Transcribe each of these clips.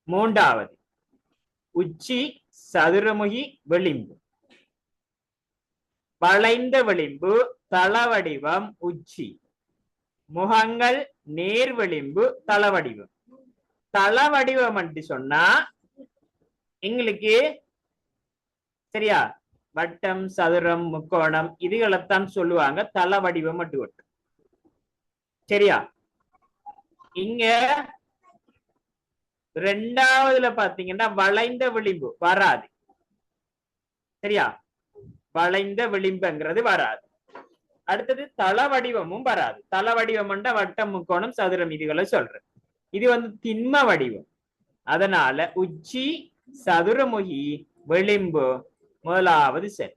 மூன்றாவது உச்சி சதுரமுகி விளிம்பு. வளைந்த விளிம்பு தளவடிவம் உச்சி. முகங்கள் நேர் விளிம்பு தளவடிவம். தளவடிவம் என்று சொன்னா எங்களுக்கு சரியா வட்டம் சதுரம் முக்கோணம் இதுகளைத்தான் சொல்லுவாங்க தளவடிவம் மட்டும். சரியா இங்க ரெண்டாவதுல பாத்தீங்கன்னா வளைந்த விளிம்பு வராது. சரியா வளைந்த விளிம்புங்கிறது வராது. அடுத்தது தள வடிவமும் வராது. தள வடிவம் வட்டம் முக்கோணம் சதுரம் இதுகளை சொல்றேன். இது திண்ம வடிவம். அதனால உச்சி சதுரமுகி விளிம்பு முதலாவது சரி.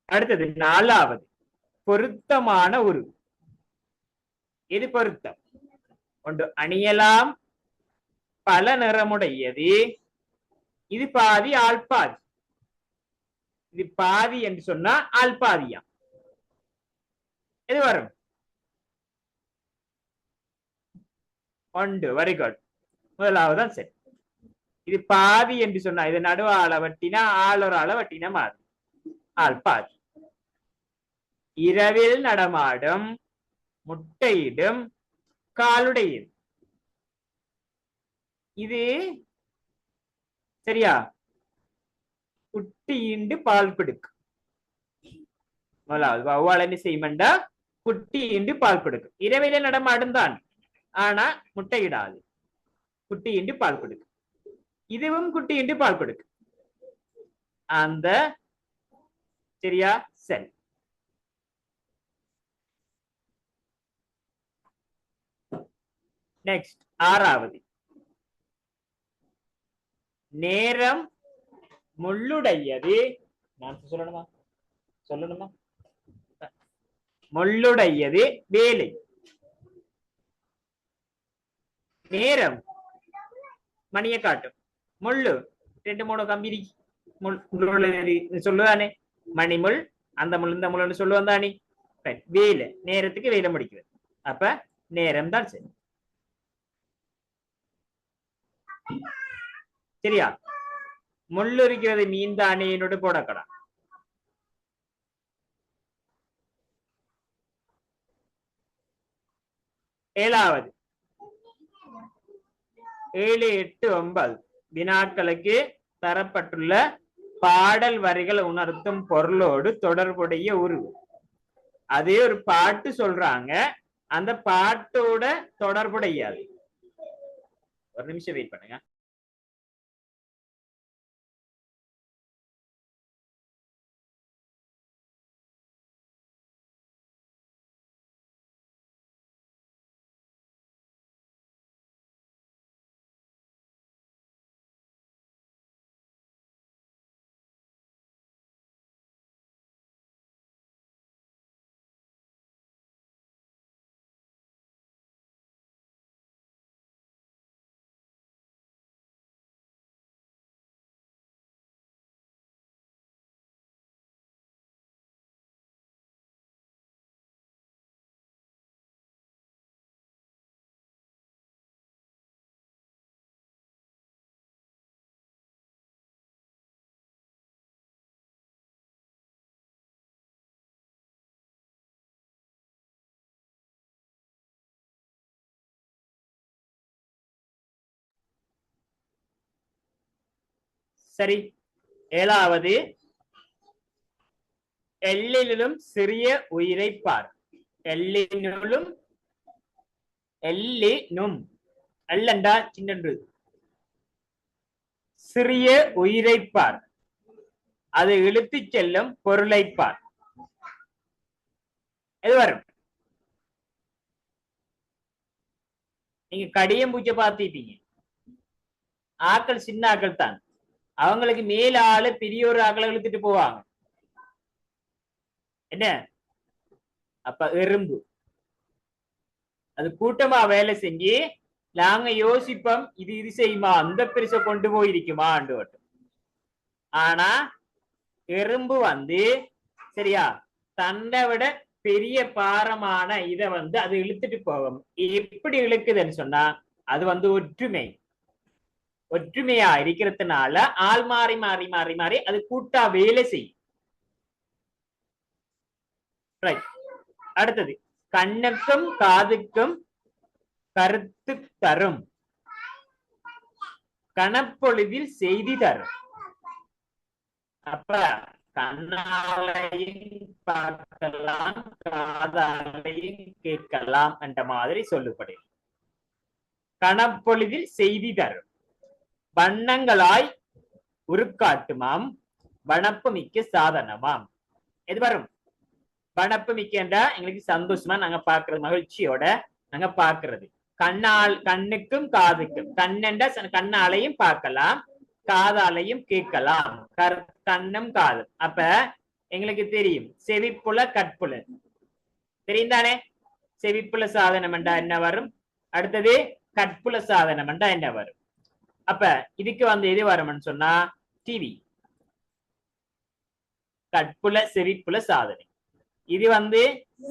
அடுத்தது நாலாவது பொருத்தமான உருவு. இது பொருத்தம் ஒன்று அணியலாம் பல நிறமுடையது. இது பாதி ஆள்பாதி. இது பாதி என்று சொன்னா ஆள்பாதியா இது வரும். ஒன்று வெரி குட் முதலாவதுதான் சரி. இது பாதி என்று சொன்னா இது நடுவ ஆள வட்டினா ஆளொரு ஆள வட்டினா மாதிரி ஆள்பாதி. இரவில் நடமாடும் முட்டையிடும் காலுடையது. இது சரியா குட்டியிண்டு பால் கொடுக்கும். முதலாவது வௌவால் என்ன செய்யுமெண்டா குட்டியிண்டு பால் கொடுக்கும். இரவில நடமாடும் தான் ஆனா முட்டையிடாது. குட்டியிண்டு பால் கொடுக்கும். இதுவும் குட்டியிண்டு பால் கொடுக்கும். அந்த சரியா சரி. நெக்ஸ்ட் ஆறாவது நேரம் முள்ளுடையது. நான் சொல்லணுமா முள்ளுடையது வேலை. நேரம் மணியை காட்டும். முள்ளு 2-3 கம்பி சொல்லுவானே மணிமுள் அந்த முள் இந்த முள்ளுன்னு சொல்லுவான் தானே. வேலை நேரத்துக்கு வேலை முடிக்கிறது. அப்ப நேரம் தான் சரி. சரியா முள்ளு இருக்கிறது மீன் தானே என்னோட போடக்கடா. ஏழாவது 7, 8, 9 வினாக்களுக்கு தரப்பட்டுள்ள பாடல் வரிகள் உணர்த்தும் பொருளோடு தொடர்புடைய உருவு. அதே ஒரு பாட்டு சொல்றாங்க அந்த பாட்டோட தொடர்புடையாது. ஒரு நிமிஷம் வெயிட் பண்ணுங்க. சரி ஏழாவது எல்லிலும் சிறிய உயிரை பார். எல்லினும் அல்லண்டா சின்னன்று சிறிய உயிரை பார். அது இழுத்துச் செல்லும் பொருளை பார். எது வரும்? நீங்க கடியம் பூச்சை பார்த்திருப்பீங்க. ஆக்கள் சின்ன ஆக்கள் தான். அவங்களுக்கு மேல ஆளு பெரிய ஒரு ஆக்களை இழுத்துட்டு போவாங்க. என்ன அப்ப எறும்பு அது கூட்டமா வேலை செஞ்சு நாங்க யோசிப்போம் இது செய்யுமா அந்த பெருசை கொண்டு போயிருக்குமா ஆண்டு. ஆனா எறும்பு சரியா தன்னை விட பெரிய பாரமான இத வந்து அது இழுத்துட்டு போகும். எப்படி இழுக்குதுன்னு சொன்னா அது வந்து ஒற்றுமையா இருக்கிறதுனால ஆள் மாறி மாறி மாறி மாறி அது கூட்டா வேலை செய்யும். அடுத்தது கண்ணுக்கும் காதுக்கும் கருத்து தரும், கணப்பொழுதில் செய்தி தரும். அப்ப கண்ணாலையும் பார்க்கலாம், காதாலையும் கேட்கலாம் என்ற மாதிரி சொல்லப்படுது. கணப்பொழுதில் செய்தி தரும், வண்ணங்களாய் உருக்காட்டுமாம், வனப்பு மிக்க சாதனமாம். எது வரும்? வனப்பு மிக்கன்றா எங்களுக்கு சந்தோஷமா நாங்க பாக்குறது, மகிழ்ச்சியோட நாங்க பாக்குறது. கண்ணுக்கும் காதுக்கும், கண்ணென்றா கண்ணாலையும் பார்க்கலாம், காதாலையும் கேட்கலாம், கண்ணும் காதும். அப்ப எங்களுக்கு தெரியும் செவிப்புல கற்புல தெரியும் தானே. செவிப்புல சாதனம் என்றா என்ன வரும், அடுத்தது கற்புல சாதனம் என்றா என்ன வரும். அப்ப இதுக்கு வந்து எது வரும்னு சொன்னா டிவி. கற்புல செவிப்புல சாதனம், இது வந்து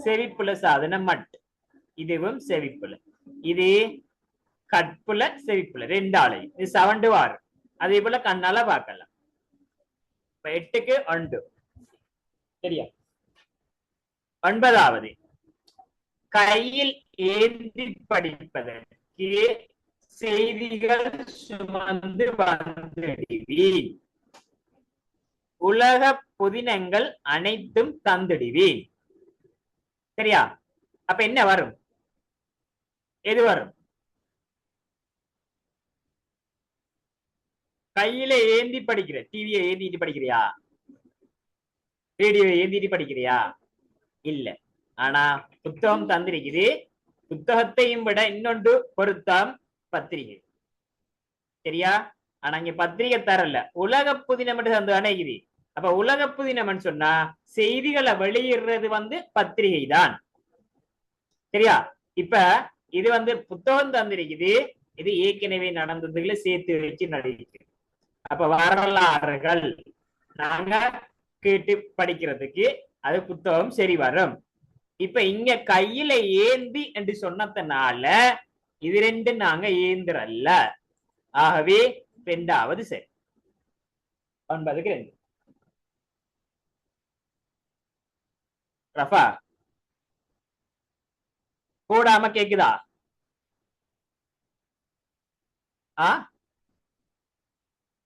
செவிப்புல சாதனம் மட்டும், இதுவும் செவிப்புல, இது கற்புல செவிப்புல ரெண்டாலையும் இது சவண்டு வாரும். அதே போல கண்ணால பார்க்கலாம். 8க்கு 1 சரியா. 9வது கையில் ஏந்தி படிப்பதற்கு செய்திகள் சுமந்து வந்திடுவீன், உலக புதினங்கள் அனைத்தும் தந்திடுவீன். சரியா. அப்ப என்ன வரும்? எது வரும்? கையில ஏந்தி படிக்கிற, டிவியை ஏந்திட்டு படிக்கிறியா, ரேடியோ ஏந்திட்டு படிக்கிறியா? இல்ல. ஆனா புத்தகம் தந்திருக்குது. புத்தகத்தையும் விட இன்னொன்று பொருத்தம் பத்திரிகை. சரியா. ஆனா இங்க பத்திரிகை தரல, உலக புதினம் மட்டும் தந்து அணைக்குது. அப்ப உலக புதினம் சொன்னா செய்திகளை வெளியிடுறது வந்து பத்திரிகை தான். சரியா. இப்ப இது வந்து புத்தகம் தந்திருக்குது, இது ஏற்கனவே நடந்ததுகளை சேர்த்து வச்சு நடக்குது. அப்ப வரலாறுகள் நாங்க கேட்டு படிக்கிறதுக்கு அது புத்தகம் சரி வரும். இப்ப இங்க கையில ஏந்தி என்று சொன்னதுனால இது ரெண்டு நாங்க ஏந்திரல்ல. ஆகவே 2வது சரி. 9க்கு 2. ரஃபா போடாம கேக்குதா?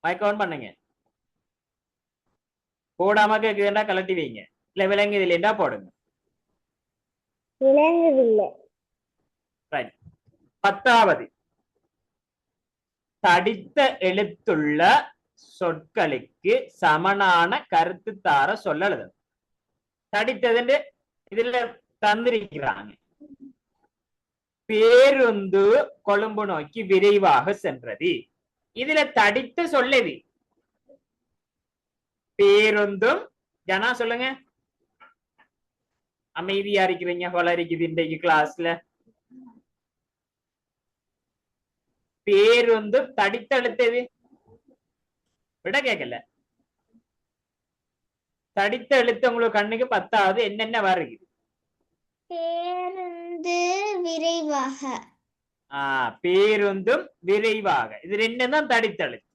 மைக் ஆன் பண்ணுங்க. போடாம கேக்குதுன்னா கலட்டி வைங்க, இல்ல விளங்குது இல்லையா போடுங்க. 10வது தடித்த எழுத்துள்ள சொற்களுக்கு சமனான கருத்து தார சொல்ல எழுதணும். தடித்தது இதுல தந்திருக்கிறாங்க. பேருந்து கொழும்பு நோக்கி விரைவாக சென்றது, இதுல தடித்த சொல்லது பேருந்தும். ஜனா சொல்லுங்க, அமைதியா இருக்கிறீங்க போல இருக்குது இன்றைக்கு கிளாஸ்ல. பேருந்தும் தடித்த எழுத்தது விட கேட்கல. தடித்த எழுத்து உங்களுக்கு கண்ணுக்கு 10வது என்னென்ன வருது? பேருந்து விரைவாக. பேருந்தும் விரைவாக, இது ரெண்டும் தான் தடித்த எழுத்து.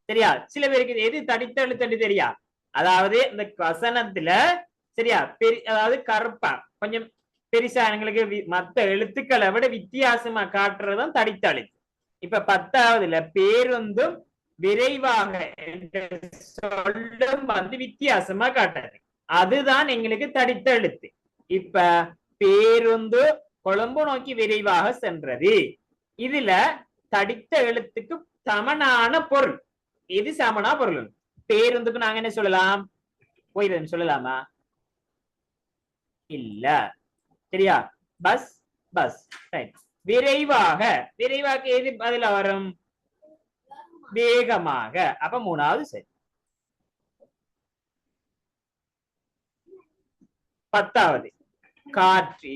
சரியா. சில பேருக்கு எது தடித்த எழுத்து தெரியா, அதாவது இந்த வசனத்துல சரியா அதாவது கருப்பா கொஞ்சம் பெருசா எங்களுக்கு மத்த எழுத்துக்களை விட வித்தியாசமா காட்டுறதுதான் தடித்த எழுத்து. இப்ப 10வதுல பேருந்தும் விரைவாக என்ற சொல்லும் வந்து வித்தியாசமா காட்டுறது, அதுதான் எங்களுக்கு தடித்த எழுத்து. இப்ப பேருந்து கொழும்பு நோக்கி விரைவாக சென்றது, இதுல தடித்த எழுத்துக்கு சமனான பொருள் எது? சமனா பொருள். பேருந்துக்கு நாங்க என்ன சொல்லலாம்? போயிருந்து சொல்லலாமா? இல்ல. சரியா. Bus bus. விரைவாக, விரைவாக எது பதில வரும்? வேகமாக. அப்ப 3வது சரி. 10வது காற்று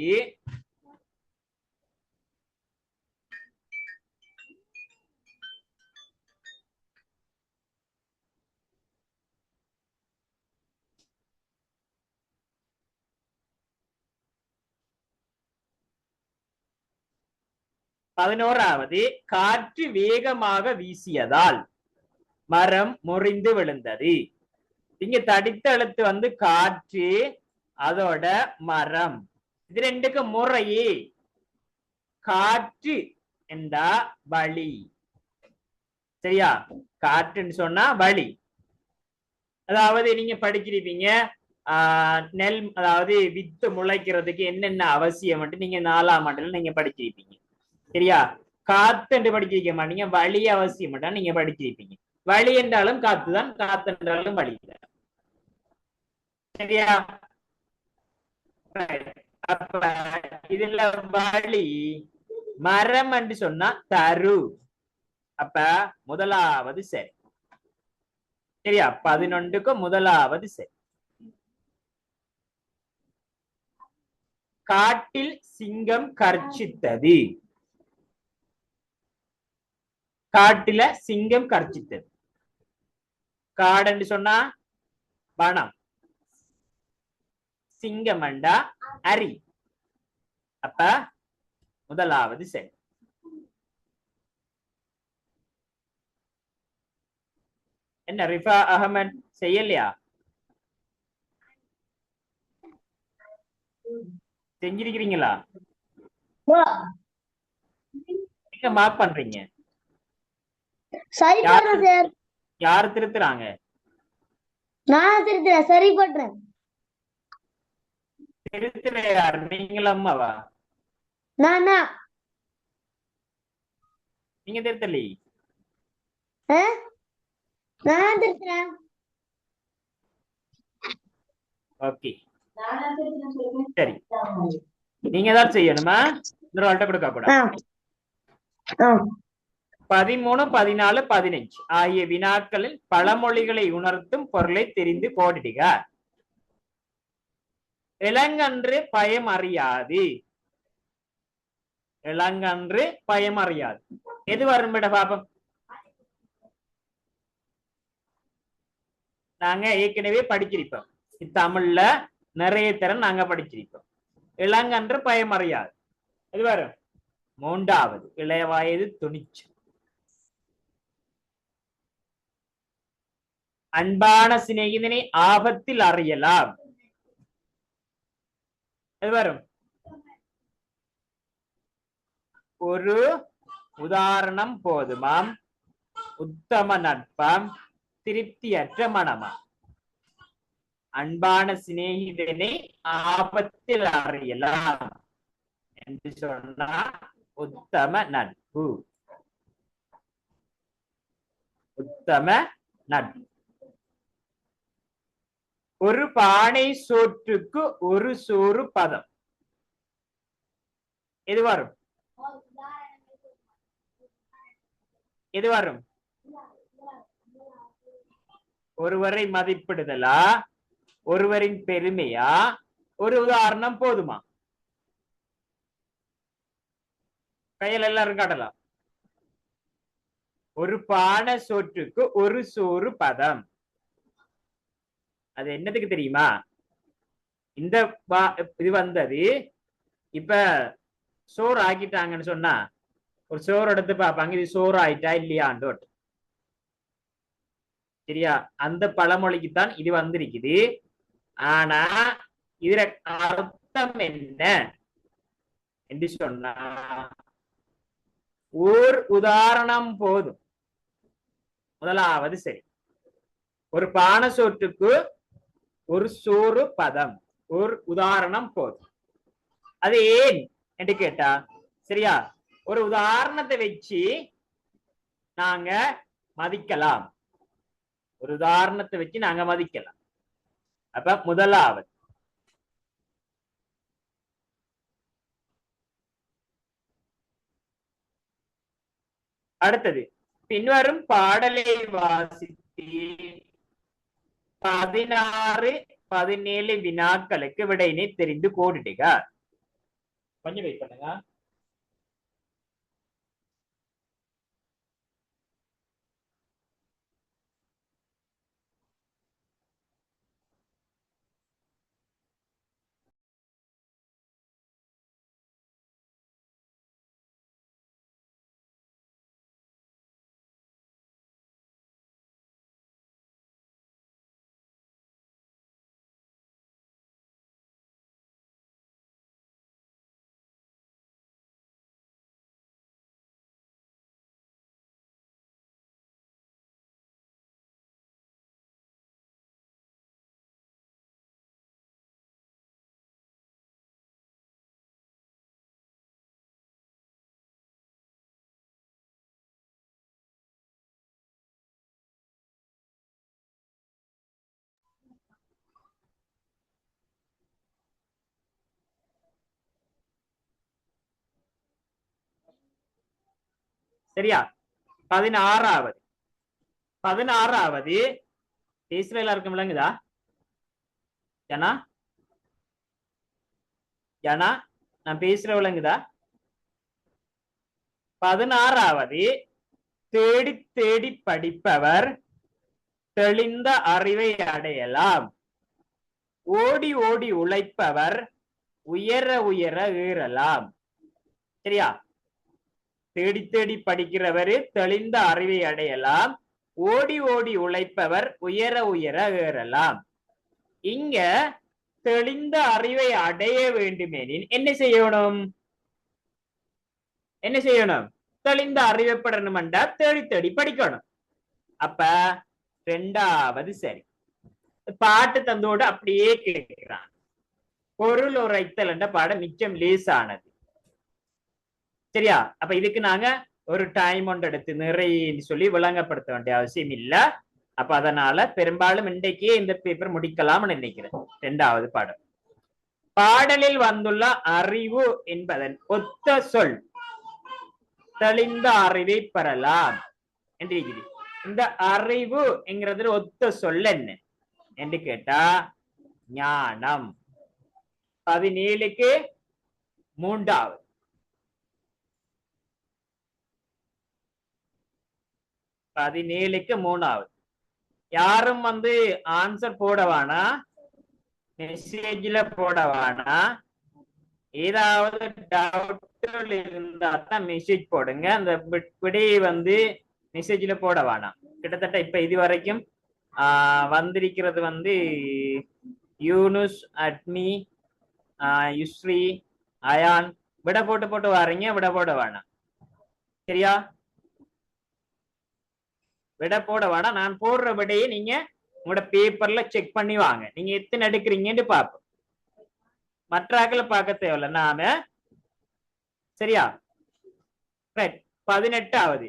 11வது காற்று வேகமாக வீசியதால் மரம் முறிந்து விழுந்தது. இங்க தடித்த எழுத்து வந்து காற்று, அதோட மரம். இது ரெண்டுக்கு முறையே காற்று என்றா வழி. சரியா? காற்றுன்னு சொன்னா வழி. அதாவது நீங்க படிச்சிருப்பீங்க நெல், அதாவது வித்து முளைக்கிறதுக்கு என்னென்ன அவசியம் நீங்க 4ஆம் ஆண்டுல நீங்க படிச்சிருப்பீங்க. சரியா? காத்து என்று படிச்சிருக்க மாட்டீங்க, வழி அவசியம் நீங்க படிச்சிருப்பீங்க. வழி என்றாலும் காத்துதான், காத்து என்றாலும் வழிதான். சரியா? அப்ப இதுல வழி, மரம் என்று சொன்னா தரு. அப்ப முதலாவது சரி. சரியா? 11க்கு முதலாவது சரி. காட்டில் சிங்கம் கர்ச்சித்தது. காட்டுல சிங்கம் கர்ச்சித்தது. காடு என்று சொன்னா வனம், சிங்கம் என்றா அரி. அப்ப முதலாவது சரி. என்ன ரிஃபா அகமது செய்யலையா? செஞ்சிருக்கிறீங்களா? நீங்க மார்க் பண்றீங்க. சரி பண்றேன் சார். யாரு திருத்துறாங்க? நான் திருத்துறேன், சரி பண்றேன். திருத்துற யாரு, நீங்களா அம்மாவா? நானா? நீங்க திருத்தலி? நான் திருத்துறேன். ஓகே சரி, நீங்க தான் செய்யணுமா? இன்னொரு ஆள்கிட்ட கொடுக்க கூடாது. 13, 14, 15 ஆகிய வினாக்களில் பழமொழிகளை உணர்த்தும் பொருளை தெரிந்து போடுக. இளங்கன்று பயம் அறியாது. இளங்கன்று பயம் அறியாது. எது வரும் விட பாப்போம். நாங்க ஏற்கனவே படிச்சிருப்போம், தமிழ்ல நிறைய தரம் நாங்க படிச்சிருப்போம். இளங்கன்று பயம் அறியாது. எது வரும்? 3வது இளைய வயது துணிச்சு. அன்பான சிநேகிதனை ஆபத்தில் அறியலாம். எது வரும்? ஒரு உதாரணம் போதுமாம், உத்தம நட்பம், திருப்தியற்ற மனமா. அன்பான சிநேகிதனை ஆபத்தில் அறியலாம் என்று சொன்னா உத்தம நட்பு. உத்தம நட்பு. ஒரு பானை சோற்றுக்கு ஒரு சோறு பதம். எது வரும்? எது வரும்? ஒருவரை மதிப்பிடுதலா, ஒருவரின் பெருமையா, ஒரு உதாரணம் போதுமா? கையில் எல்லாரும் காட்டலாம். ஒரு பானை சோற்றுக்கு ஒரு சோறு பதம். அது என்னதுக்கு தெரியுமா? இந்த இது வந்தது இப்ப சோறு ஆக்கிட்டாங்கன்னு சொன்னா ஒரு சோறு எடுத்து பார்ப்பாங்க, இது சோறு ஆயிட்டா இல்லையாண்டோ. சரியா? அந்த பழமொழிக்குத்தான் இது வந்திருக்குது. ஆனா இதுல அர்த்தம் என்ன என்று சொன்னா ஓர் உதாரணம் போதும். முதலாவது சரி. ஒரு பானை சோற்றுக்கு ஒரு சோறு பதம், ஒரு உதாரணம் போதும். அது ஏன் என்று கேட்டா, சரியா, ஒரு உதாரணத்தை வச்சு நாங்க மதிக்கலாம். ஒரு உதாரணத்தை வச்சு நாங்க மதிக்கலாம். அப்ப முதலாவது. அடுத்தது, பின்வரும் பாடலை வாசித்து 16, 17 வினாக்களுக்கு விடையினை தெரிந்து கோடிடுக. கொஞ்சம் வெயிட் பண்ணுங்க. சரியா? 16வது பேசுற எல்லாருக்கும் விளங்குதா? ஜனா ஜனா நான் பேசுற விளங்குதா? 16வது தேடி தேடி படிப்பவர் தெளிந்த அறிவை அடையலாம். ஓடி ஓடி உழைப்பவர் உயர உயர ஏறலாம். சரியா? தேடி தேடி படிக்கிறவர் தெளிந்த அறிவை அடையலாம். ஓடி ஓடி உழைப்பவர் உயர உயர ஏறலாம். இங்க தெளிந்த அறிவை அடைய வேண்டுமெனில் என்ன செய்யணும்? என்ன செய்யணும்? தெளிந்த அறிவைப்படணும் என்றா தேடி தேடி படிக்கணும். அப்ப 2வது சரி. பாட்டு தந்தோடு அப்படியே கேட்கிறான். பொருள் உரைத்தல் என்ற பாடம் மிச்சம் லேசானது. சரியா? அப்ப இதுக்கு நாங்க ஒரு டைம் ஒன்று எடுத்து நிறைய சொல்லி விளங்கப்படுத்த வேண்டிய அவசியம் இல்ல. அப்ப அதனால பெரும்பாலும் இன்றைக்கே இந்த பேப்பர் முடிக்கலாம்னு நினைக்கிறேன். 2வது பாடம். பாடலில் வந்துள்ள அறிவு என்பதன் ஒத்த சொல் தெளிந்த அறிவை பெறலாம் என்று இருக்குது. இந்த அறிவு என்கிறது ஒத்த சொல் என்ன என்று கேட்டா ஞானம். 17க்கு 3வது. 17க்கு 3வது. யாரும் ஆன்சர் போடவானா, மெசேஜ்ல போடவானா. ஏதாவது டவுட் இருந்தா தான் மெசேஜ் போடுங்க. அந்த விடையை மெசேஜ்ல போடவானா. கிட்டத்தட்ட இப்ப இது வரைக்கும் வந்திருக்கிறது யூனுஸ், அட்மி, யுஸ்ரீ, அயான் விட போட்டு வாரீங்க. விட போட வேணாம். சரியா? விட போட வேணாம். நான் போடுற விடையை நீங்க உங்களோட பேப்பர்ல செக் பண்ணி வாங்க. நீங்க எத்தனை எடுக்கிறீங்கன்னு பாப்போம். மற்றாக்களை பார்க்க தேவையில்ல நாம. சரியா? 18வது.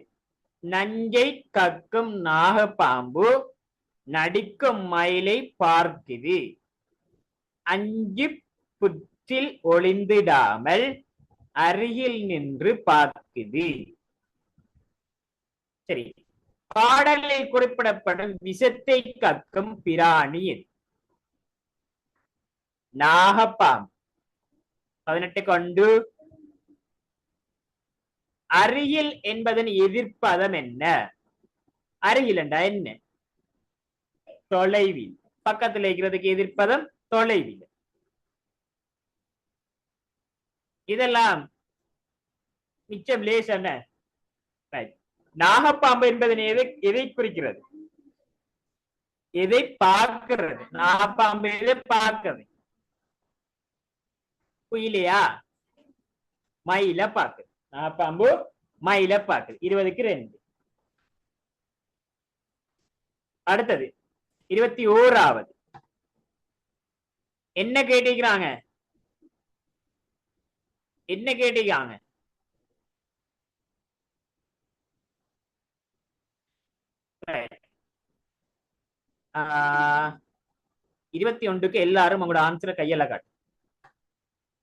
நஞ்சை கக்கும் நாகப்பாம்பு நடிக்கும் மயிலை பார்க்குது. அஞ்சு புற்றில் ஒளிந்திடாமல் அருகில் நின்று பார்க்குது. சரி. பாடலில் குறிப்பிடப்படும் விஷத்தை கக்கும் பிராணி நாகப்பாம்பு. 18 கொண்டு. அருகில் என்பதன் எதிர்ப்பதம் என்ன? அருகில் என்றா என்ன? தொலைவில். பக்கத்தில் இருக்கிறதுக்கு எதிர்ப்பதம் தொலைவில். இதெல்லாம் மிச்சம் லேஸ் என்ன? நாகப்பாம்பு என்பதன் எதை குறிக்கிறது? எதை பார்க்கிறது? நாகப்பாம்பு எதை பார்க்கிறது? குயிலையா? மயில பார்க்குது. நாகப்பாம்பு மயில பார்க்குது. 20க்கு 2. அடுத்தது 21வது. என்ன கேட்டிருக்கிறாங்க? என்ன கேட்டிருக்காங்க? ஆஹ் 21க்கு எல்லாரும் உங்களோட ஆன்சரை கையால காட்டு.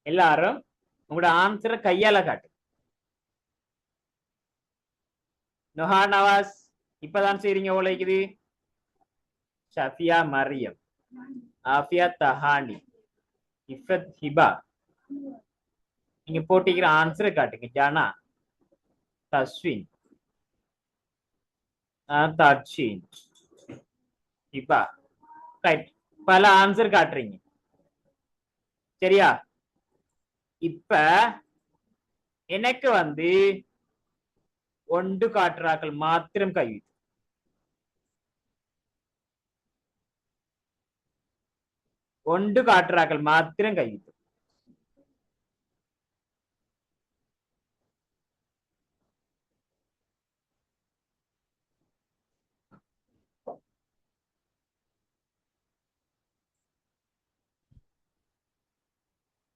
எல்லாரும் உங்களோட ஆன்சரை கையால காட்டு. நொஹா நவாஸ் இப்பதான் செய்றீங்க உழைக்குது. ஷஃபியா மரியம், ஆஃபியா தஹானி, இஃபத் ஹிபா. நீங்க போட்டிக்கிற ஆன்சரை காட்டுங்க. ஜானா, தஸ்வின், தர்ஷின், ஹிபா. ரைட். பல ஆன்சர் காட்டுறீங்க. சரியா? இப்ப எனக்கு ஒன்று காட்டுறாக்கள் மாத்திரம் கை. ஒன்று காட்டுறாக்கள் மாத்திரம் கை.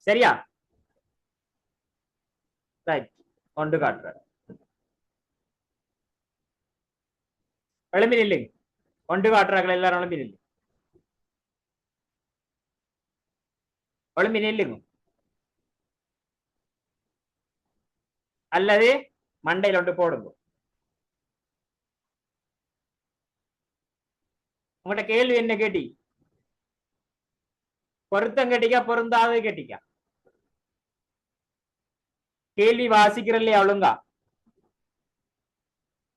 சரியா? ரைட். ஒன்று காட்டுற எழும்பி நில்லுங்க. ஒன்று காட்டுறாக்கள் எல்லாரும் எழும்பி நில்லு. எழும்பி நில்லுங்க. அல்லது மண்டையில் ஒன்று போடுங்க. உங்கள்ட்ட கேள்வி என்ன கேட்டி? பொருத்தம் கேட்டிக்கா பொருந்தாது கேட்டிக்கா? கேள்வி வாசிக்கிற இல்லையா ஒழுங்கா?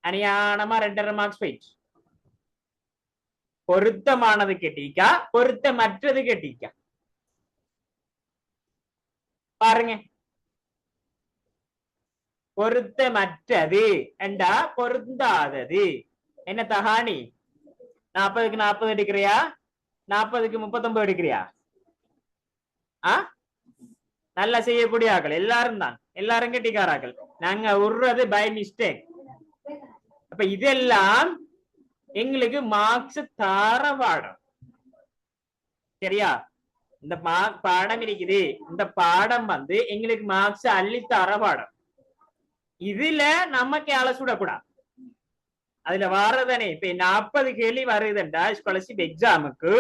அநியானமா 2.5 மார்க்ஸ் போயிடுச்சு. பொருத்தமானது கேட்டிக்கா பொருத்தமற்றது கேட்டிக்கா? பாருங்க, பொருத்தமற்றது என்றா பொருந்தாதது. என்ன தகாணி? 40க்கு 40 எடுக்கிறியா? 40க்கு 39 எடுக்கிறியா? நல்லா செய்யக்கூடிய ஆக்கள் எல்லாரும் தான், எல்லாரும் கெட்டிக்காராக்கள். நாங்க உருறது பை மிஸ்டேக். அப்ப இதெல்லாம் எங்களுக்கு மார்க்ஸ் தார பாடம். சரியா? இந்த பாடம் இருக்குது, இந்த பாடம் வந்து எங்களுக்கு மார்க்ஸ் அள்ளி தர பாடம். இதுல நமக்கு அலசுடக்கூடாது. அதுல வாரதானே இப்ப 40 கேள்வி வருதுண்டா ஸ்காலர்ஷிப் எக்ஸாமுக்கு,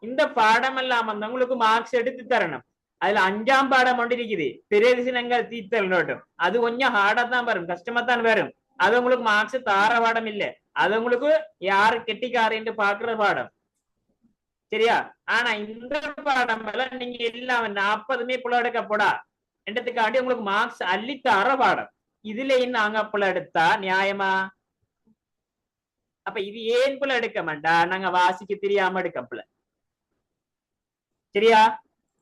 இந்த பாடம் எல்லாம் வந்து உங்களுக்கு மார்க்ஸ் எடுத்து தரணும். அதுல 5ஆம் பாடம் ஒன்று இருக்குது, பிரதிசினங்கள் தீர்த்தல் நோட்டும். அது கொஞ்சம் ஹார்டா தான் வரும், கஷ்டமா தான் வரும். அது உங்களுக்கு மார்க்ஸ் தார பாடம் இல்ல, அது உங்களுக்கு யாரு கெட்டிக்காரன்னு பாக்குற பாடம். சரியா? ஆனா இந்த பாடம் எல்லாம் நீங்க எல்லாம் 40மே புள்ள எடுக்க போடா என்றதுக்காண்டி உங்களுக்கு மார்க்ஸ் அள்ளி தர பாடம். இதுல நாங்க புள்ள எடுத்தா நியாயமா? அப்ப இது ஏன் புள்ள எடுக்க மாட்டா? நாங்க வாசிக்க தெரியாம எடுக்கப்பல. சரியா?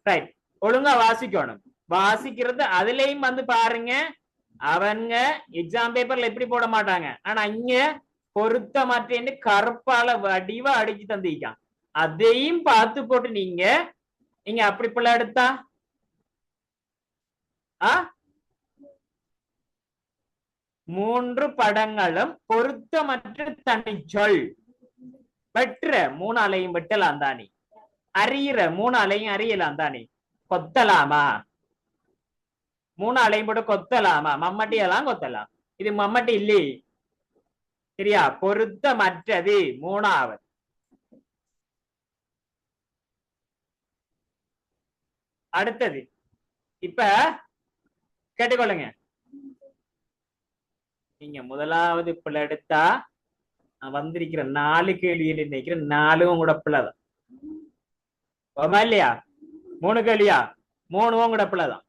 ரைட். ஒழுங்கா வாசிக்கணும். வாசிக்கிறது அதுலயும் வந்து பாருங்க, அவங்க எக்ஸாம் பேப்பர்ல எப்படி போட மாட்டாங்க, ஆனா இங்க பொருத்த மாட்டேன்னு கருப்பால வடிவா அடிச்சு தந்திருக்கான். அதையும் பார்த்து போட்டு நீங்க நீங்க அப்படி புள்ள எடுத்தா 3 படங்களும் பொருத்தமற்ற தனிச்சொல். வெட்டுற 3 அலையும் வெட்டலாம் தானே, அறியிற 3 அலையும் அறியலாம் தானே. கொத்தலாமா? 3 அலையும் போட்டு கொத்தலாமா? மம்மட்டி எல்லாம் கொத்தலாம், இது மம்மட்டி இல்லையே. சரியா? பொருத்தமற்றது 3வது. அடுத்தது இப்ப கேட்டுக்கொள்ளுங்க. நீங்க முதலாவது பிள்ளை எடுத்தா வந்திருக்கிற 4 கேள்வியில் நினைக்கிற 4ம் கூட பிள்ளைதான் இல்லையா? 3 கேள்வியா? 3ம் கூட பிள்ளைதான்.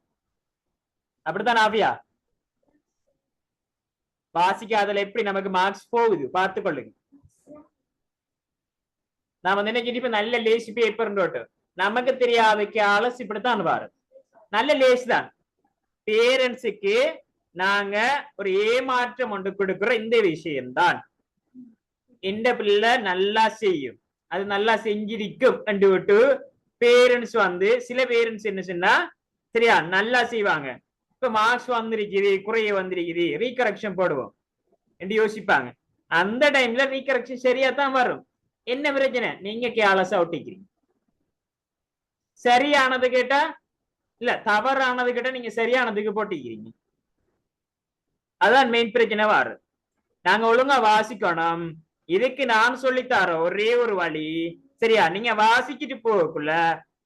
அப்படித்தான் ஆவியா? வாசிக்காதல எப்படி நமக்கு மார்க்ஸ் போகுது பார்த்து கொள்ளுங்க. நான் வந்து என்ன இப்ப நல்ல லேசி பேப்பர் நமக்கு தெரியாதக்கு அலசி இப்படித்தான் பாரு. நல்ல லேஸ் தான். பேரண்ட்ஸுக்கு நாங்க ஒரு ஏமாற்றம் ஒன்று கொடுக்கிற இந்த விஷயம்தான். இந்த பிள்ளை நல்லா செய்யும், அது நல்லா செஞ்சிருக்கும் என்று விட்டு பேரண்ட்ஸ் வந்து சில பேரண்ட்ஸ் என்ன சொன்னா சரியா நல்லா செய்வாங்க, இப்ப மார்க்ஸ் வந்திருக்குது குறைய வந்திருக்குது ரீகரெக்ஷன் போடுவோம் என்று யோசிப்பாங்க. அந்த டைம்ல ரீகரெக்ஷன் சரியா தான் வரும். என்ன பிரச்சனை? நீங்க கேர்லெஸ்ஸா ஒட்டிக்கிறீங்க. சரியானது கேட்டா இல்ல, தவறானது கேட்டா நீங்க சரியானதுக்கு போட்டிக்கிறீங்க. அதான் மெயின் பிரச்சனை வரும். நாங்க ஒழுங்கா வாசிக்கணும். இதுக்கு நான் சொல்லித்தர ஒரே ஒரு வழி, சரியா? நீங்க வாசிக்கிட்டு போகக்குள்ள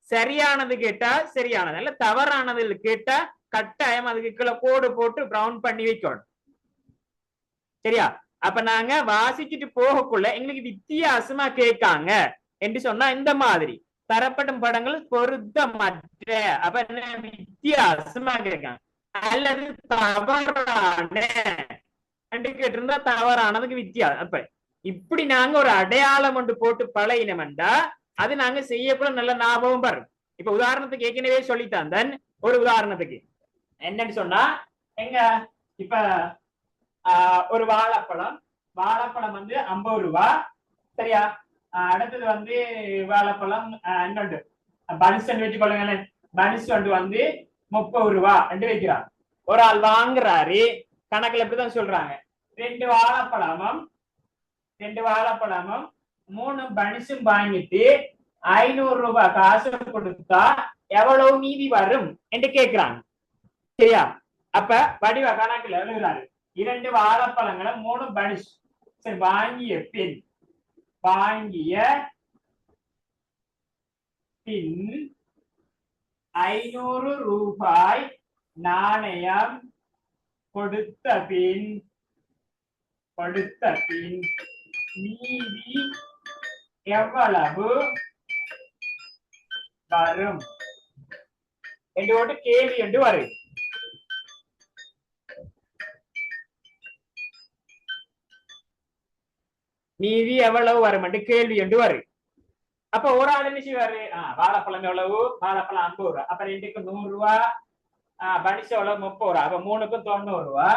சரியானது கேட்டா சரியானது, இல்ல தவறானது கேட்டா கட்டாயம் அதுக்கு கீழே கோடு போட்டு பிரவுன் பண்ணி வைக்கணும். சரியா? அப்ப நாங்க வாசிக்கிட்டு போகக்குள்ள எங்களுக்கு வித்தியாசமா கேட்காங்க என்று சொன்னா இந்த மாதிரி தரப்படும் படங்கள் பொருத்தமற்ற, அப்ப என்ன வித்தியாசமா கேட்காங்க, அல்லது தவறான கேட்டிருந்தா தவறானதுக்கு வித்தியாசம். அப்ப இப்படி நாங்க ஒரு அடையாளம் ஒன்று போட்டு பழகினோம்டா அது நாங்க செய்யக்கூட நல்ல ஞாபகம் வரும். இப்ப உதாரணத்துக்கு ஏற்கனவே சொல்லித்தான், ஒரு உதாரணத்துக்கு என்னன்னு சொன்னா எங்க இப்ப ஒரு வாழைப்பழம் வந்து 50 ரூபா. சரியா? அடுத்தது வந்து வாழைப்பழம் இன்னொன்று பனிஷ் வச்சு கொள்ளுங்களேன், பனிஷ் வந்து 30 ரூபா என்று வைக்கிறார். ஒரு ஆள் வாங்குறாரு, கணக்குல இப்படிதான் சொல்றாங்க, 2 வாழைப்பழமும் 3 பனிஷும் வாங்கிட்டு 500 ரூபாய் காசு கொடுத்தா எவ்வளவு மீதி வரும் என்று கேட்கிறாங்க. சரியா? அப்ப வடிவ கணக்குல எழுதுறாரு, 2 வாழைப்பழங்களை 3 பனிஷ். சரி, வாங்கிய பின் 500 ரூபாய் நாணயம் கொடுத்த பின் மீதி எவ்வளவு வரும் என்று கேள்வி என்று வரும். மீதி எவ்வளவு வரும் என்று கேள்வி என்று வரும். அப்ப ஒரு ஆள் என்ன செய்வாரு? வாழைப்பழம் எவ்வளவு? வாழைப்பழம் 50 ரூபா. அப்ப 2க்கு 100 ரூபா. பனிஷ் எவ்வளவு? 30 ரூபா. அப்ப 3க்கும் 90 ரூபா.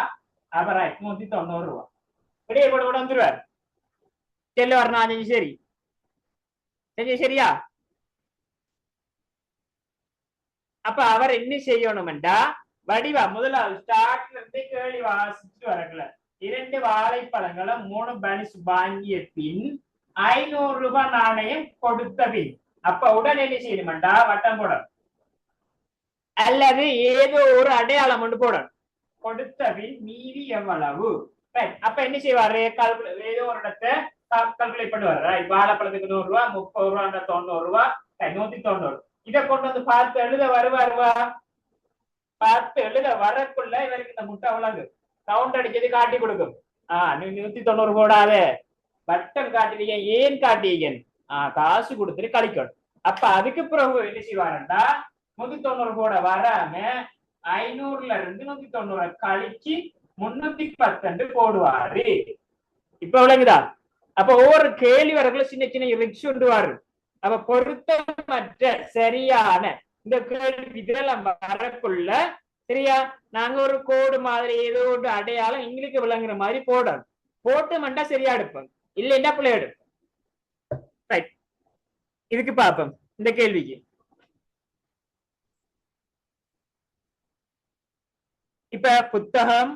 அப்ப 190 ரூபா. இடையே கூட கூட வந்துருவாரு. செல்ல வரணும். சரி சரியா? அப்ப அவர் என்ன செய்யணும்டா, வடிவா முதலாவது ஸ்டார்ட்ல இருந்து கேள்வி வாசிச்சுட்டு வரல. 2 வாழைப்பழங்களும் 3 பனிஷ் வாங்கிய பின் 500 ரூபாய் நாணயம் கொடுத்த பின் அப்ப உடனே என்ன செய்யணும்டா, வட்டம் போடணும் அல்லது ஏதோ ஒரு அடையாளம் ஒன்று போடணும். கொடுத்த பின் மீதி எவ்வளவு? அப்ப என்ன செய்வாரு? ஏதோ ஒரு இடத்தை கால்குலேட் பண்ணுவாரு. வாழைப்பழத்துக்கு 100 ரூபா, 30 ரூபா, 90 ரூபா, 190. இதை கொண்டு வந்து பார்த்து எழுத வருவாருவா. பார்த்து எழுத வரக்குள்ள இவருக்கு இந்த முட்டை அவ்வளவு கவுண்ட் அடிச்சது காட்டி கொடுக்கும். 190 போடாத, வட்டம் காட்டுவீங்க. ஏன் காட்டுவீங்க? காசு கொடுத்துட்டு கழிக்கணும். அப்ப அதுக்கு பிறகு என்ன செய்வாருண்டா, 190 போட வராம 500ல இருந்து 190 கழிச்சு 310 போடுவாரு. இப்ப விளங்குதா? அப்ப ஒவ்வொரு கேள்வி வரக்குள்ள சின்ன சின்ன ரிக்ஸ் உண்டுவாரு. அப்ப பொருத்தமற்ற சரியான இந்த கேள்வி இதெல்லாம் வரக்குள்ள சரியா, நாங்க ஒரு கோடு மாதிரி ஏதோ ஒரு அடையாளம் எங்களுக்கு விளங்குற மாதிரி போடணும். போட்டு மண்டா சரியா எடுப்போம், இல்லைன்னா பிள்ளை எடுப்போம். ரைட், இதுக்கு பார்ப்போம். இந்த கேள்விக்கு இப்ப புத்தகம்,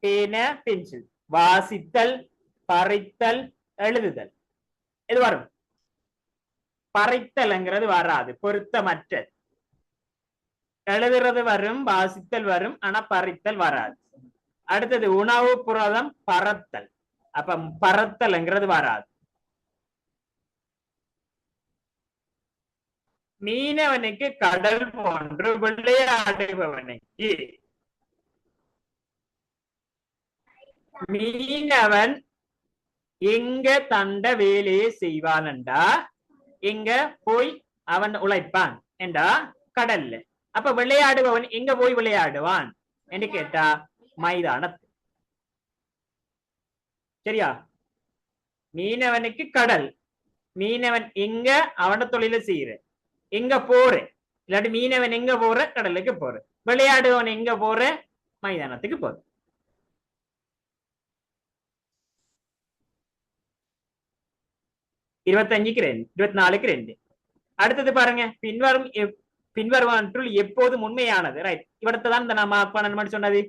பேன, பென்சில், வாசித்தல், பறித்தல், எழுதுதல், இது வரும். பறித்தல்ங்கிறது வராது, பொருத்தமற்றது. எழுதுறது வரும், வாசித்தல் வரும், ஆனா பறித்தல் வராது. அடுத்தது உணவு, புரதம், பறத்தல். அப்ப பறத்தல்ங்கிறது வராது. மீனவனுக்கு கடல் போன்று விளையாடுபவனுக்கு, மீனவன் எங்க தண்ட வேலையை செய்வான்டா, எங்க போய் அவன் உழைப்பான் என்றா கடல்ல. அப்ப விளையாடுபவன் எங்க போய் விளையாடுவான் என்று கேட்டா மைதானத்து. சரியா? மீனவனுக்கு கடல், மீனவன் எங்க அவன தொழில செய்யற, எங்க போற, இல்லாட்டி மீனவன் எங்க போற, கடலுக்கு போற. விளையாடுவன் எங்க போற, மைதானத்துக்கு போற. இருபத்தஞ்சுக்கு 2, 24க்கு 2. அடுத்தது பாருங்க, பின்வருவற்றுள் எப்போதும் உண்மையானது. ரைட், இவடத்தை தான் இந்த நான் மார்க் பண்ணணும் சொன்னது.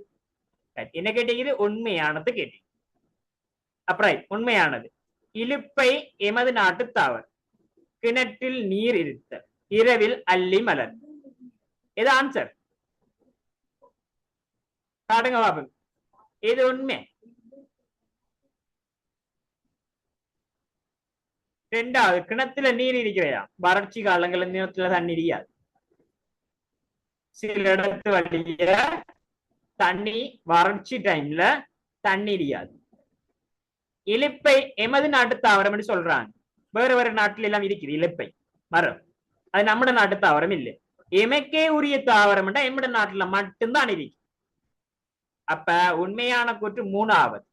என்ன கேட்டீங்க? உண்மையானது கேட்டீங்க. அப்புறம் உண்மையானது, இலுப்பை எமது நாட்டு தாவர், கிணற்றில் நீர் இருத்தல், இரவில் அள்ளி மலர். இது ஆன்சர். காட்டுங்க பாப்போம், இது உண்மை. ரெண்டாவது, கிணத்துல நீர் இருக்கிறதா? வறட்சி காலங்கள்ல நிலத்துல தண்ணி இருக்காது. சில இடத்து வழிய தண்ணி வறட்சி டைம்ல தண்ணி இருக்காது. இலுப்பை எமது நாட்டு தாவரம் சொல்றாங்க. வேற வேற நாட்டுல எல்லாம் இருக்குது இலுப்பை மரம், அது நம்ம நாட்டு தாவரம் இல்லை. எமக்கே உரிய தாவரம் எம்மட நாட்டுல மட்டும்தான் இருக்கு. அப்ப உண்மையான கூற்று 3வது.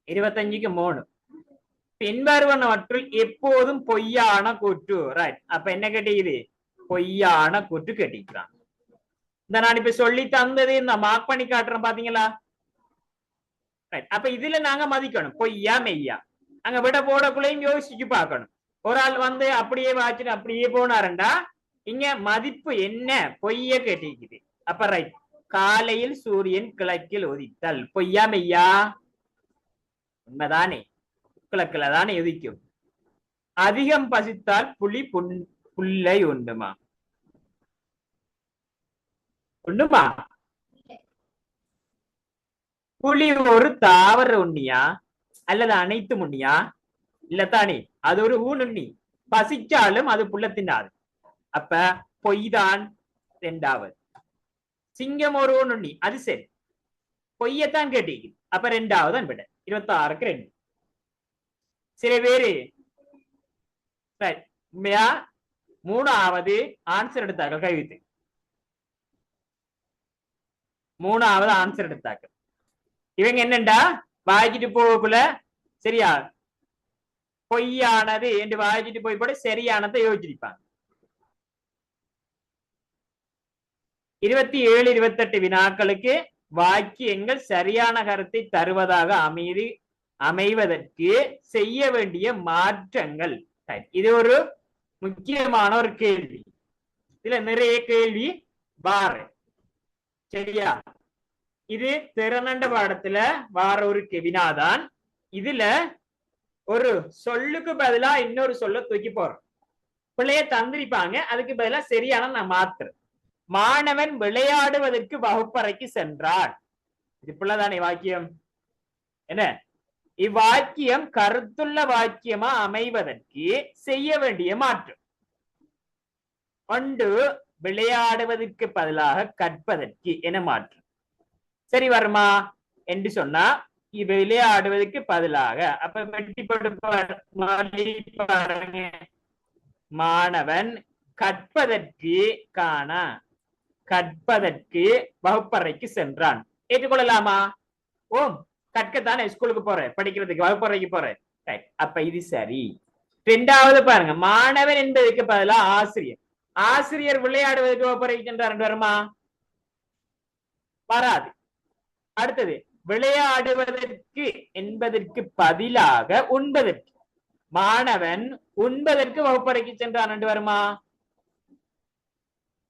25க்கு 3. பின்வருவனவற்றுள் எப்போதும் பொய்யான கூற்று. ரைட், அப்ப என்ன கேட்டீங்க? பொய்யான கூற்று கேட்டிருக்கிறான். இந்த நான் இப்ப சொல்லி தந்தது இந்த மார்க் பண்ணி காட்டுறேன், பாத்தீங்களா? அப்ப இதுல நாங்க மதிக்கணும், பொய்யா மெய்யா. அங்க விட போடக்குள்ளையும் யோசிச்சு பார்க்கணும். ஒரு ஆள் வந்து அப்படியே வாச்சிட்டு அப்படியே போனாருண்டா, இங்க மதிப்பு என்ன பொய்ய கேட்டிருக்குது. அப்ப ரைட், காலையில் சூரியன் கிழக்கில் உதித்தல், பொய்யா மெய்யா? உண்மைதானே, கிழக்குல தானே உதிக்கும். அதிகம் பசித்தால் புலி புல்லை உண்டுமா? உண்டுமா? புலி ஒரு தாவர உண்ணியா அல்லது அனைத்து உண்ணியா? இல்லத்தானே, அது ஒரு ஊனுண்ணி. பசிச்சாலும் அது புல்ல தின்னாது. அப்ப பொய்தான் 2வது. சிங்கம் ஒரு ஊனுண்ணி, அது சரி. பொய்யத்தான் கேட்டீங்க. அப்ப ரெண்டாவது விட 26க்கு 2. சில பேரு உண்மையா மூணாவது ஆன்சர் எடுத்தார்கள் கைவித்து. மூணாவது ஆன்சர் எடுத்தார்கள். இவங்க என்னண்டா வாய்ச்சிட்டு போகக்குள்ள சரியா பொய்யானது என்று வாய்ச்சிட்டு போய் போட சரியானதை யோசிச்சிருப்பாங்க. 27 28 வினாக்களுக்கு வாக்கியங்கள் சரியான கருத்தை தருவதாக அமைவதற்கு செய்ய வேண்டிய மாற்றங்கள். இது ஒரு முக்கியமான ஒரு கேள்வி. இதுல நிறைய கேள்வி வார சரியா. இது திறனண்ட பாடத்துல வார ஒரு வினாதான். இதுல ஒரு சொல்லுக்கு பதிலா இன்னொரு சொல்ல தூக்கி போறோம். பிள்ளைய தந்திரிப்பாங்க, அதுக்கு பதிலா சரியான நான் மாத்துறேன். மாணவன் விளையாடுவதற்கு வகுப்பறைக்கு சென்றான். இது பிள்ளைதானே வாக்கியம். என்ன இவ்வாக்கியம் கருத்துள்ள வாக்கியமா அமைவதற்கு செய்ய வேண்டிய மாற்றம். ஒன்று விளையாடுவதற்கு பதிலாக கற்பதற்கு என மாற்றம். சரி வருமா என்று சொன்னா விளையாடுவதற்கு பதிலாக அப்ப வெட்டிப்பட்டு பாருங்க. மாணவன் கற்பதற்கு கற்பதற்கு வகுப்பறைக்கு சென்றான். ஏற்றுக்கொள்ளலாமா? ஓம் கற்கத்தானே ஸ்கூலுக்கு போறேன், படிக்கிறதுக்கு வகுப்பறைக்கு போறேன். அப்ப இது சரி. இரண்டாவது பாருங்க, மாணவன் என்பதற்கு பதிலா ஆசிரியர். ஆசிரியர் விளையாடுவதற்கு வகுப்பறைக்கு சென்றார் வருமா? வராது. அடுத்தது விளையாடுவதற்கு என்பதற்கு பதிலாக உண்பதற்கு. மாணவன் உண்பதற்கு வகுப்பறைக்கு சென்றான் என்று வருமா?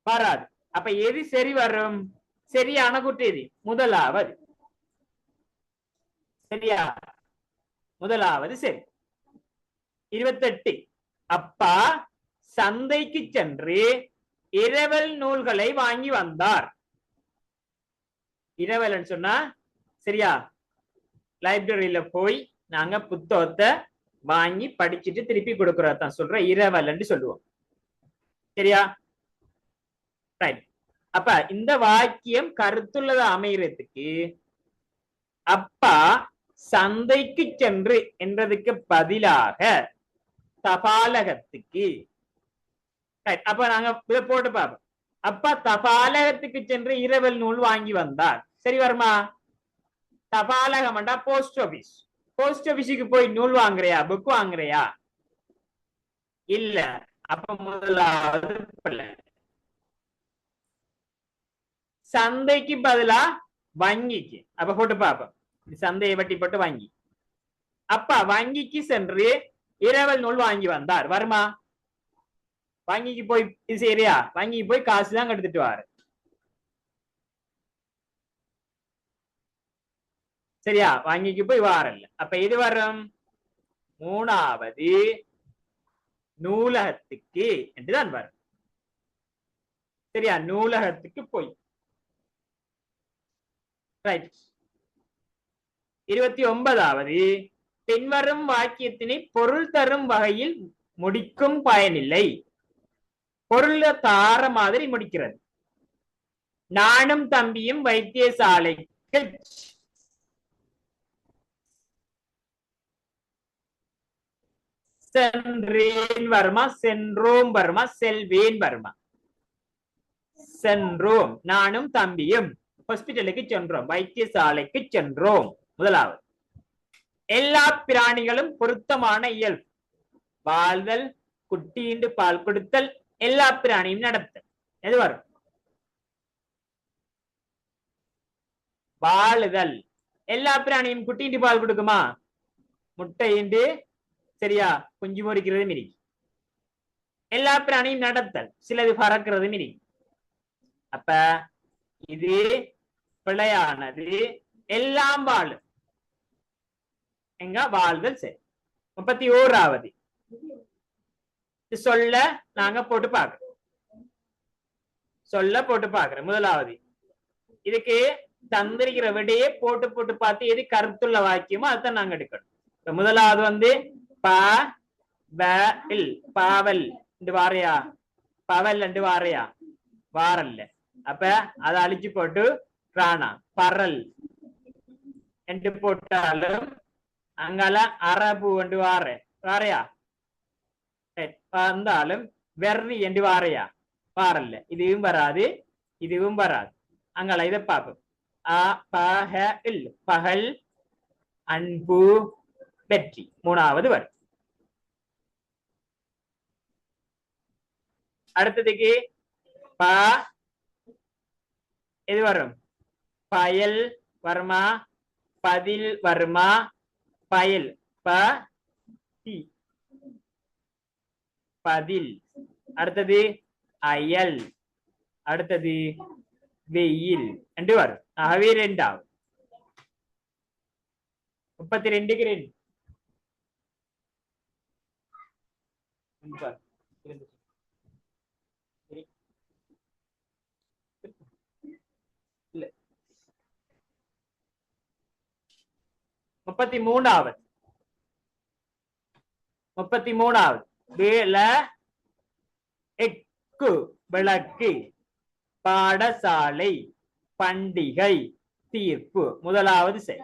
வராது. அப்ப எது சரி வரும்? சரியான குற்றேதி முதலாவது. சரியா? முதலாவது சரி. 28 அப்பா சந்தைக்கு சென்று இரவல் நூல்களை வாங்கி வந்தார். இரவல் சொன்னா சரியா, லைப்ரரியில போய் நாங்க புத்தகத்தை வாங்கி படிச்சுட்டு திருப்பி கொடுக்கறதான் சொல்ற இரவல் சொல்லுவோம். சரியா? அப்ப இந்த வாக்கியம் கருத்துள்ளதா அமைகிறதுக்கு அப்பா சந்தைக்கு சென்று என்றதுக்கு பதிலாக தபாலகத்துக்கு. அப்ப நாங்க போட்டு பார்ப்போம். அப்பா தபாலகத்துக்கு சென்று இரவல் நூல் வாங்கி வந்தார். சரி வருமா? தபாலகம் போஸ்ட் ஆபீஸ். போஸ்ட் ஆபீஸுக்கு போய் நூல் வாங்குறியா, புக் வாங்குறியா? இல்ல. அப்ப முதலாவது பிள்ளை. சந்தைக்கு பதிலா வங்கிக்கு. அப்ப போட்டு பார்ப்போம். சந்தையை வட்டி போட்டு வங்கி. அப்பா வங்கிக்கு சென்று இரவல் நூல் வாங்கி வந்தார். வருமா? வங்கிக்கு போய் இது சரியா, வங்கிக்கு போய் காசுதான் எடுத்துட்டு வாரு. சரியா? வங்கிக்கு போய் வாரல்ல. அப்ப இது வரும் மூணாவது நூலகத்துக்கு என்றுதான் வரும். சரியா? நூலகத்துக்கு போய். 29வது பின்வரும் வாக்கியத்தினை பொருள் தரும் வகையில் முடிக்கும் பயனில்லை. பொருள் தார மாதிரி முடிக்கிறது. நானும் தம்பியும் வைத்தியசாலைக்கு சென்றேன் வருமா? சென்றோம் வருமா? செல்வேன் வருமா? சென்றோம். நானும் தம்பியும் ஹாஸ்பிட்டலுக்கு சென்றோம், வைத்தியசாலைக்கு சென்றோம். முதலாவது. எல்லா பிராணிகளும் பொருத்தமான இயல்பு. வாழ்தல், குட்டியின்றி பால் கொடுத்தல், எல்லா பிராணியும் நடத்தல். எது வரும்? வாழுதல். எல்லா பிராணியும் குட்டியின்றி பால் கொடுக்குமா? முட்டையின்றி சரியா குஞ்சு பொறிக்கிறது மிரி. எல்லா பிராணியும் நடத்தல், சிலது பறக்கிறது மிரி. அப்ப இது பிழையானது. எல்லாம் வாழும். எங்க வாழ்தல் சரி. 31வது சொல்ல நாங்க போட்டு பாக்குறோம். சொல்ல போட்டு பாக்குறோம். முதலாவது இதுக்கு தந்திரிக்கிற விடையே போட்டு போட்டு பார்த்து எது கருத்துள்ள வாக்கியமோ அதுதான் நாங்க எடுக்கணும். முதலாவது பாவல் வாரையா, பவல் வாரையா, வாரல்ல. அப்ப அதை அழிச்சு போட்டு ராணா பரல் என்று போட்டாலும் அங்கால அரபு என்று வாரையா வந்தாலும் வெர்ரி என்று வாரையா வாரல்ல. இதுவும் வராது, இதுவும் வராது. அங்கால இதை பார்ப்போம். பகல், அன்பு, வெற்றி மூணாவது வரும். அடுத்ததுக்கு ப எது வரும்? பயல் வருமா, பதில் வருமா, பயல் பதில். அடுத்தது அயல், அடுத்தது வெயில் என்று வரும். ஆகவே 2 32க்கு 2 இல்ல 33வது விளக்கு, பாடசாலை, பண்டிகை, தீர்ப்பு முதலாவது செய்.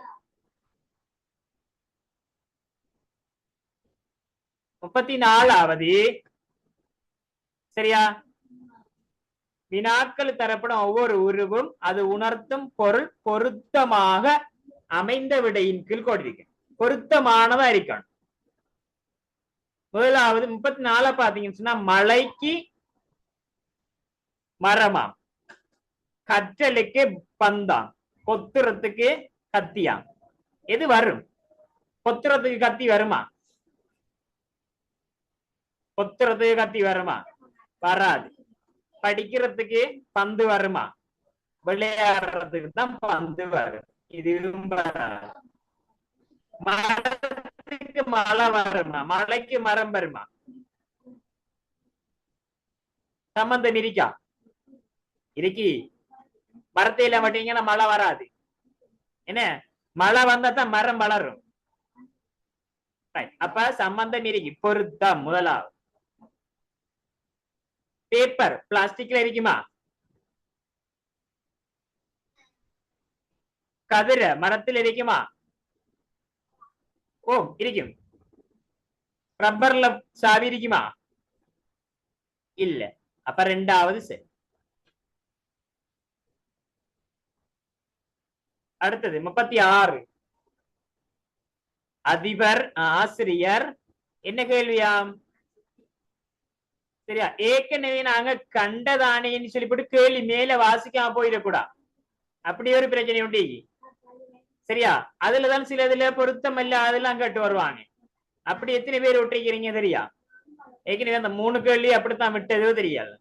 34வது சரியா? வினாக்கள் தரப்படும் ஒவ்வொரு உருவும் அது உணர்த்தும் பொருள் பொருத்தமாக அமைந்த விடையின் கீழ் கொடுக்க பொருத்தமானதா இருக்கணும். முதலாவது 34 பாத்தீங்கன்னு சொன்னா மலைக்கு மரமாம், கற்றலுக்கு பந்தாம், கொத்துறதுக்கு கத்தியாம். எது வரும்? கொத்துறதுக்கு கத்தி வருமா? கொத்துறதுக்கு கத்தி வருமா? வராது. படிக்கிறதுக்கு பந்து வருமா? விளையாடுறதுக்கு தான் பந்து வரும். இதுவும் வராது. மரத்துக்கு மழை வருமா? மலைக்கு மரம் வருமா? சம்பந்தம் இருக்கா? இருக்கி. மரத்தையில மாட்டீங்கன்னா மழை வராது. என்ன மழை வந்தா தான் மரம் வளரும். அப்ப சம்பந்தம் இருக்கு, பொருத்தம் முதலாவது. பேப்பர் பிளாஸ்டிக்ல இருக்குமா? கதிர மரத்தில் இருக்குமா? ஓ இருக்கும். ரப்பர்ல சாவி இருக்குமா? இல்ல. அப்ப 2வது சரி. அடுத்தது 36 அதிபர், ஆசிரியர். என்ன கேள்வியாம்? சரியா? ஏற்கனவே நாங்க கண்டதானேன்னு சொல்லிவிட்டு கேள்வி மேல வாசிக்காம போயிடக்கூடாது. அப்படி ஒரு பிரச்சனை உண்டு. சரியா? அதுலதான் சில இதுல பொருத்தம் இல்ல அதெல்லாம் கேட்டு வருவாங்க. அப்படி எத்தனை பேர் விட்டுருக்கிறீங்க தெரியா? ஏற்கனவே அந்த 3 கேள்வி அப்படித்தான் விட்டதோ தெரியாது.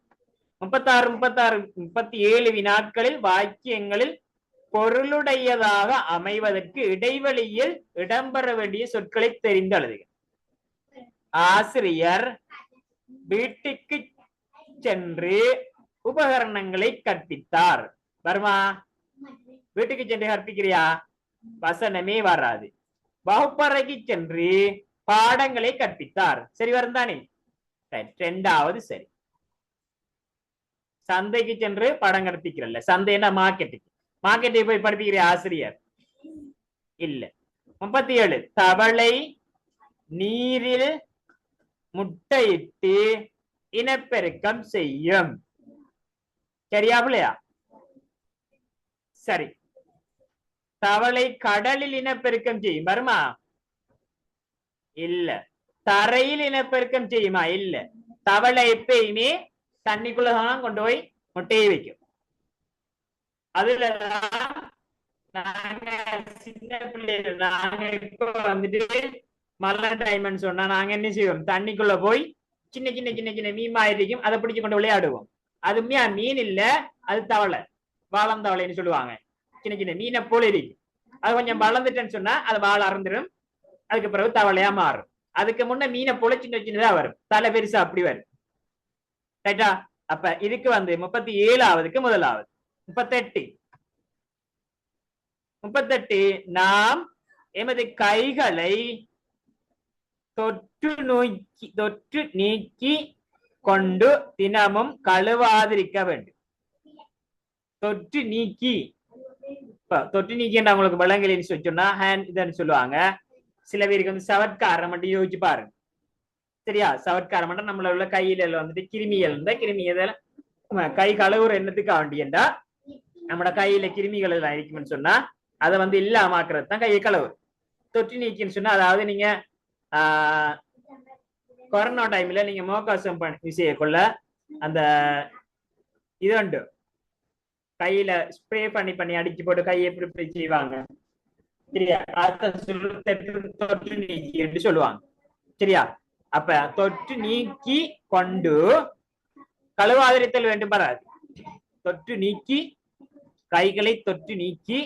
37 வினாட்களில் வாக்கியங்களில் பொருளுடையதாக அமைவதற்கு இடைவெளியில் இடம்பெற வேண்டிய சொற்களை தெரிந்து எழுதுக. ஆசிரியர் வீட்டுக்கு சென்று உபகரணங்களை கற்பித்தார். வருமா? வீட்டுக்கு சென்று கற்பிக்கிறியா? வசனமே வராது. வகுப்பறைக்கு சென்று பாடங்களை கற்பித்தார். சரி வரும் தானே? 2வது சரி. சந்தைக்கு சென்று பாடம் கற்பிக்கிறல்ல, சந்தைன்னா மார்க்கெட்டுக்கு. மார்க்கெட்டுக்கு போய் படிப்பிக்கிற ஆசிரியர் இல்ல. 37 தவளை நீரில் முட்டையிட்டு இனப்பெருக்கம் செய்யும். சரியா பிள்ளையா? சரி. தவளை கடலில் இனப்பெருக்கம் செய்யும். வருமா? இல்ல. தரையில் இனப்பெருக்கம் செய்யுமா? இல்ல. தவளை எப்பயுமே தண்ணிக்குள்ளதான் கொண்டு போய் முட்டையை வைக்கும். அதுலதான் நாங்க சின்ன பிள்ளைகள் நாங்க இப்ப வந்துட்டு மழை டைம்னு சொன்னா நாங்க என்ன செய்வோம்? தண்ணிக்குள்ள போய் சின்ன சின்ன சின்ன சின்ன மீன் இருக்கும், அதை பிடிச்சு கொண்டு விளையாடுவோம். அதுமே மீன் இல்ல, அது தவளை, வாழந்தவளைன்னு சொல்லுவாங்க. சின்ன சின்ன மீனை போல இருக்கு. அது கொஞ்சம் வளர்ந்துட்டேன்னு சொன்னா அது வாழ அறந்துடும். அதுக்கு பிறகு தவளையா மாறும். அதுக்கு முன்ன மீனை போல சின்ன சின்னதா வரும், தலை பெருசா அப்படி வரும். ரைட்டா? அப்ப இதுக்கு வந்து 37வது முதலாவது. 38 நாம் எமது கைகளை தொற்று நீக்கி கொண்டு தினமும் கழுவாதிருக்க வேண்டும். தொற்று நீக்கி இப்ப தொற்று நீக்கின்ற உங்களுக்கு விலங்குன்னு சொன்னா ஹேண்ட் இதுன்னு சொல்லுவாங்க. சில பேருக்கு வந்து சவட்காரம் மட்டும் யோசிச்சு பாருங்க. சரியா? சவட்காரம் மட்டும் நம்மள உள்ள கையில வந்துட்டு கிருமிகள் இருந்தா கிருமிகள் கை கழுவுற எண்ணத்துக்கு வேண்டியண்டா நம்மளோட கையில கிருமிகள் எல்லாம் இருக்குன்னு சொன்னா அதை வந்து இல்லாமக்கிறது தான் கையை கழுவு. தொற்று நீக்கின்னு சொன்னா அதாவது நீங்க கொரோனா டைம்ல நீங்க முகக்கவசம் செய்யக்குள்ள அந்த இது உண்டு, கையில ஸ்ப்ரே பண்ணி அடிச்சு போட்டு கையை எப்படி செய்வாங்க. சரியா? தொற்று நீக்கி என்று சொல்லுவாங்க. சரியா? அப்ப தொற்று நீக்கி கொண்டு கழுவாதிரித்தல் வேண்டும் வராது. தொற்று நீக்கி கைகளை தொற்று நீக்கி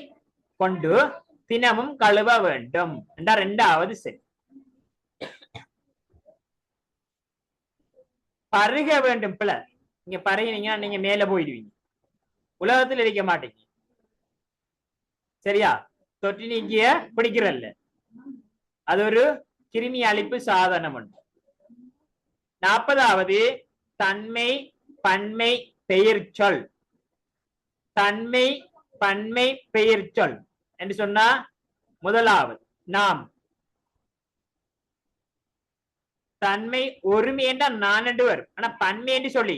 கொண்டு தினமும் கழுவ வேண்டும் என்ற இரண்டாவது செல். பருக வேண்டும். பிள்ளை நீங்க பருகினீங்கன்னா நீங்க மேல போயிடுவீங்க, உலகத்தில் இருக்க மாட்டீங்க. சரியா? தொற்று நீக்கிய பிடிக்கிறல்ல, அது ஒரு கிருமி அழிப்பு சாதனம் உண்டு. 40வது தன்மை பன்மை பெயர் சொல். தன்மை பன்மை பெயர் சொல் என்று சொன்னா முதலாவது நாம். தன்மை ஒருமை என்ற நான் என்று வரும், ஆனா பன்மை என்று சொல்லி.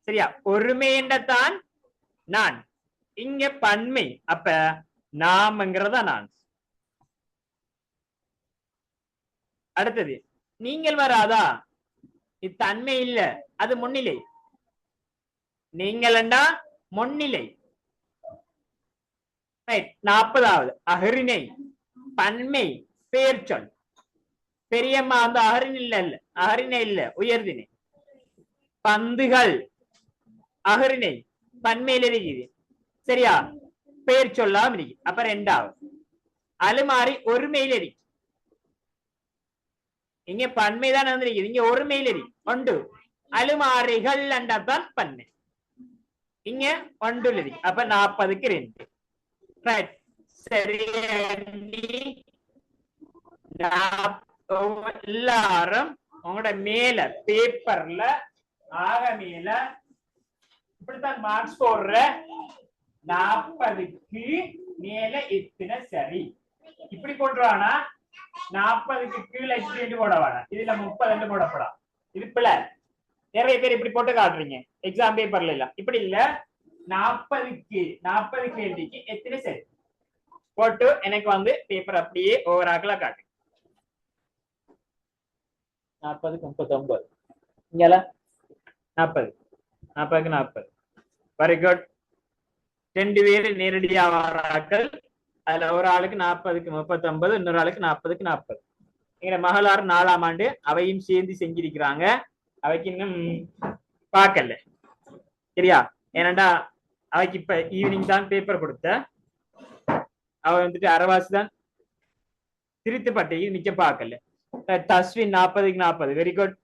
சரியா? ஒருமை என்ற தான் நான், இங்க பன்மை. அப்ப நாம்ங்கிறதா நான். அடுத்தது நீங்கள் வராதா, இது தன்மை இல்ல, அது முன்னிலை. நீங்கள் என்றா முன்னிலை. 40வது அகரிணை பன்மை பெயர் சொல். பெரியம்மா வந்து அகரின் இல்ல, அகரிணை இல்ல, உயர்தினை. பந்துகள் அகரிணை பன்மையில் இருக்குது. சரியா? பெயர் சொல்லாம் இருக்கு. அப்ப 2வது அலுமாரி ஒருமையில் இருக்கு. இங்க பன்மைதான் வந்திருக்கு, இங்க ஒருமையில் இருக்கு. ஒன்று அலுமாரிகள் என்றதான் பன்மை, இங்க ஒன்றுல இருக்கு. அப்ப 40க்கு 2. ரைட். சரி, எல்லாரும் உங்களோட மேல பேப்பர்ல ஆக மேல இப்படித்தான் மார்க்ஸ் போடுற. 40க்கு மேல எத்தனை சரி இப்படி போட்டுருவானா, 40க்கு கீழே இப்படி போட வேணாம், இதுல 30 போடப்படாது. இது பிள்ளை நிறைய பேர் இப்படி போட்டு காட்டுறீங்க எக்ஸாம் பேப்பர்ல எல்லாம். இப்படி இல்ல, 40 கேள்விக்கு எத்தனை சரி போட்டு எனக்கு வந்து பேப்பர் அப்படியே ஓவராக்கலா காட்டு. 40க்கு 39 இங்கல 40க்கு 40. Very good. 2 பேர் நேரடியா வராக்கள். அதுல ஒரு ஆளுக்கு 40க்கு 39, இன்னொரு ஆளுக்கு 40க்கு 40. எங்க மகளார் 4ஆம் ஆண்டு, அவையும் சேர்ந்து செஞ்சிருக்கிறாங்க. அவைக்கு இன்னும் பார்க்கல. சரியா? ஏன்னாண்டா அவைக்கு இப்ப ஈவினிங் தான் பேப்பர் கொடுத்த. அவ வந்துட்டு அரவாசி தான் திருத்து பட்டையில் நிக்க பார்க்கல. தஸ்வின் 40க்கு 40. Very good.